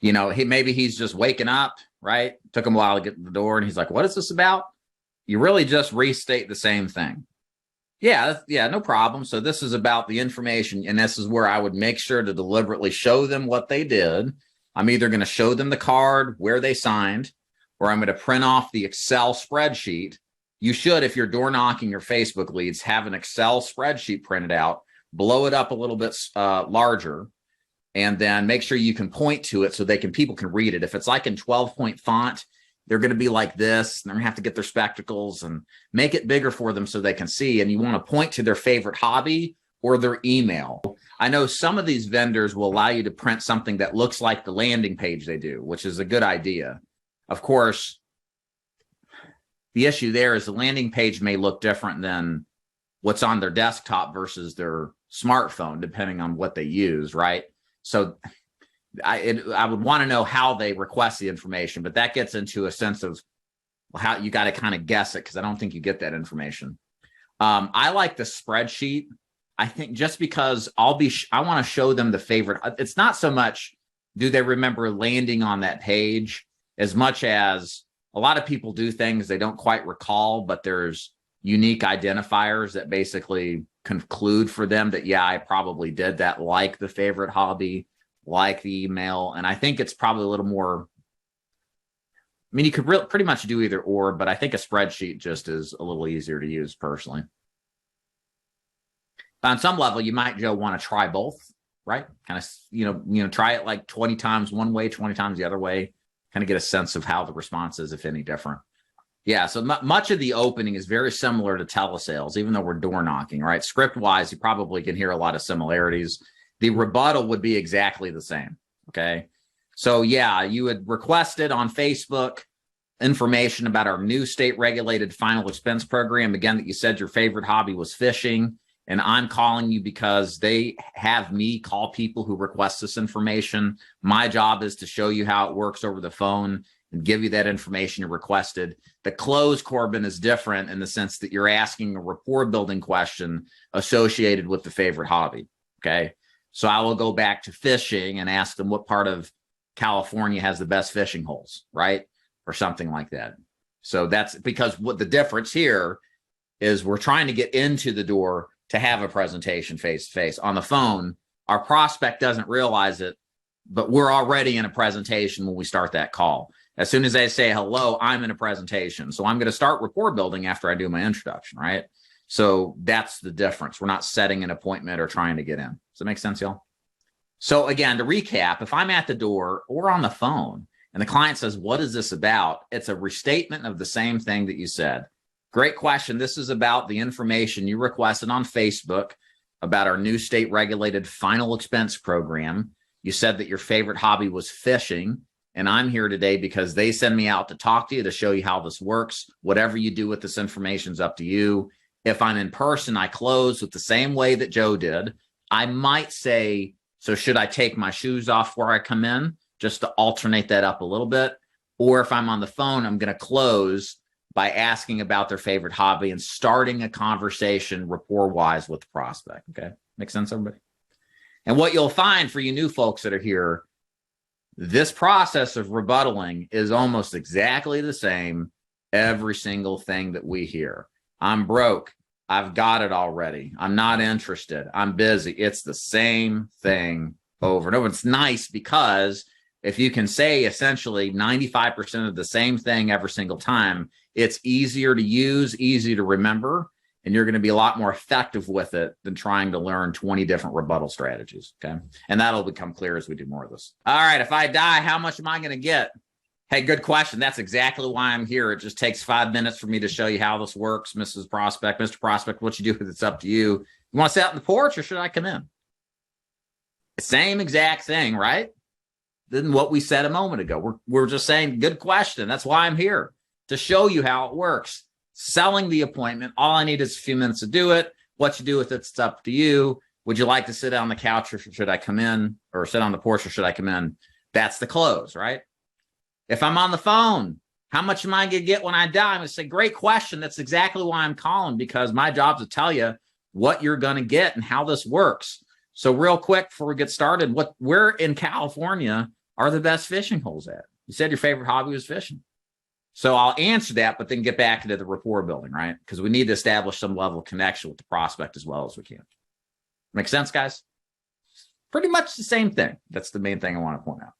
maybe he's just waking up, right? Took him a while to get to the door, and he's like, what is this about? You really just restate the same thing. Yeah, no problem. So this is about the information, and this is where I would make sure to deliberately show them what they did. I'm either going to show them the card where they signed, or I'm going to print off the Excel spreadsheet. You should, if you're door knocking your Facebook leads, have an Excel spreadsheet printed out, blow it up a little bit larger, and then make sure you can point to it so people can read it. If it's like in 12-point font, they're going to be like this, and they're going to have to get their spectacles and make it bigger for them so they can see. And you want to point to their favorite hobby or their email. I know some of these vendors will allow you to print something that looks like the landing page they do, which is a good idea. Of course, the issue there is the landing page may look different than what's on their desktop versus their smartphone, depending on what they use, right? So I would want to know how they request the information, but that gets into a sense of how you got to kind of guess it, because I don't think you get that information. I like the spreadsheet. I think just because I want to show them the favorite. It's not so much do they remember landing on that page as much as a lot of people do things they don't quite recall, but there's unique identifiers that basically conclude for them that, yeah, I probably did that, like the favorite hobby, like the email. And I think it's probably a little more, I mean, you could pretty much do either or, but I think a spreadsheet just is a little easier to use personally. But on some level, you might, Joe, want to try both, right? Kind of, try it like 20 times one way, 20 times the other way, kind of get a sense of how the response is, if any, different. Yeah, so much of the opening is very similar to telesales, even though we're door knocking, right? Script-wise, you probably can hear a lot of similarities. The rebuttal would be exactly the same, okay? So, yeah, you would request it on Facebook, information about our new state-regulated final expense program. Again, that you said your favorite hobby was fishing, and I'm calling you because they have me call people who request this information. My job is to show you how it works over the phone and give you that information you requested. The close, Corbin, is different in the sense that you're asking a rapport building question associated with the favorite hobby, okay? So I will go back to fishing and ask them what part of California has the best fishing holes, right? Or something like that. So that's because what the difference here is we're trying to get into the door to have a presentation face-to-face. On the phone, our prospect doesn't realize it, but we're already in a presentation when we start that call. As soon as they say, hello, I'm in a presentation. So I'm going to start rapport building after I do my introduction, right? So that's the difference. We're not setting an appointment or trying to get in. Does that make sense, y'all? So again, to recap, if I'm at the door or on the phone and the client says, what is this about? It's a restatement of the same thing that you said. Great question. This is about the information you requested on Facebook about our new state regulated final expense program. You said that your favorite hobby was fishing. And I'm here today because they send me out to talk to you, to show you how this works. Whatever you do with this information is up to you. If I'm in person, I close with the same way that Joe did. I might say, so should I take my shoes off before I come in, just to alternate that up a little bit? Or if I'm on the phone, I'm going to close by asking about their favorite hobby and starting a conversation rapport-wise with the prospect, okay? Make sense, everybody? And what you'll find for you new folks that are here, this process of rebuttaling is almost exactly the same every single thing that we hear. I'm broke. I've got it already. I'm not interested. I'm busy. It's the same thing over and over. It's nice because if you can say essentially 95% of the same thing every single time, it's easier to use, easy to remember, and you're going to be a lot more effective with it than trying to learn 20 different rebuttal strategies, okay? And that'll become clear as we do more of this. All right, if I die, how much am I going to get? Hey, good question. That's exactly why I'm here. It just takes 5 minutes for me to show you how this works, Mrs. Prospect. Mr. Prospect, what you do with it's up to you. You want to sit out on the porch or should I come in? Same exact thing, right? Than what we said a moment ago. We're just saying, good question. That's why I'm here, to show you how it works. Selling the appointment, all I need is a few minutes to do it. What you do with it's up to you. Would you like to sit on the couch or should I come in? Or sit on the porch or should I come in? That's the close, right? If I'm on the phone, how much am I going to get when I die? I'm going to say, great question. That's exactly why I'm calling, because my job is to tell you what you're going to get and how this works. So real quick before we get started, we're in California. are the best fishing holes at? You said your favorite hobby was fishing. So I'll answer that, but then get back into the rapport building, right? Because we need to establish some level of connection with the prospect as well as we can. Make sense, guys? Pretty much the same thing. That's the main thing I want to point out.